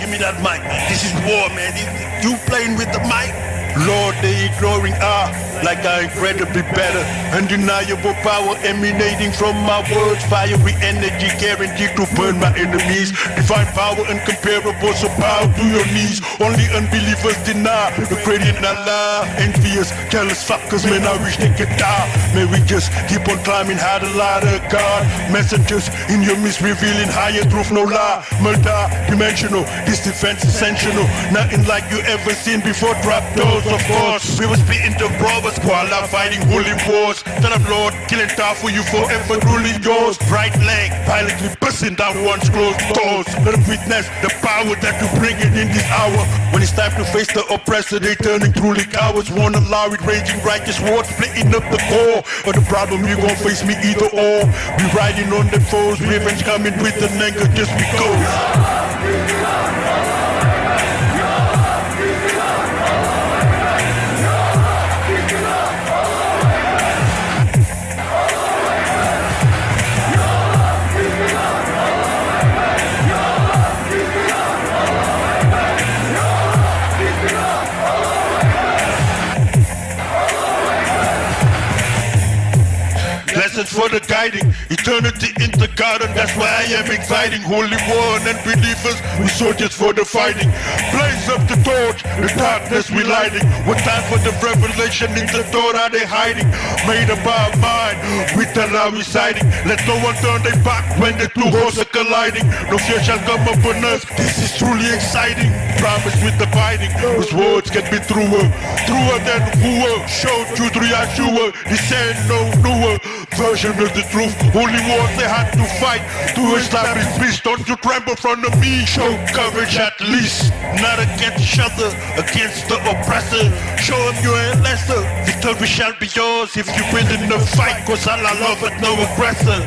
give me that mic. This is war, man. You playing with the mic? Lord, they ignoring like I incredibly better. Undeniable power emanating from my words. Fiery energy guaranteed to burn my enemies. Divine power incomparable, so bow to your knees. Only unbelievers deny the great in Allah. Envious, jealous fuckers, man, I wish they could die. May we just keep on climbing high the ladder, God. Messengers in your midst revealing higher truth, no lie. Multi-dimensional, this defense essential. Nothing like you ever seen before. Drop doors. Of course, we were spitting the robbers while I'm fighting holy wars. Tell them, Lord, killing time for you forever, ruling yours. Right leg, violently busting down one's closed doors. Let them witness the power that you bring in this hour. When it's time to face the oppressor, they turning truly cowards. Won't allow it, raging righteous wars, splitting up the core. Or the problem, you gon' face me either or. We riding on the foes, revenge coming with an anger just because. Lessons for the guiding, eternity in the garden, that's why I am exciting. Holy war and believers, we soldiers for the fighting. Blaze up the torch, the darkness we lighting. What time for the revelation in the Torah they hiding. Made up our mind, with Allah reciting. Let no one turn their back when the two hosts are colliding. No fear shall come upon us, this is truly exciting. Promise with abiding, whose words can be truer than whoever showed you through Yeshua. This ain't no newer version of the truth. Holy wars they had to fight to establish peace. Don't you tremble from the me. Show courage at least, not against each other, against the oppressor. Show them you ain't lesser. Victory shall be yours if you win in the fight, cause Allah loveth no aggressor.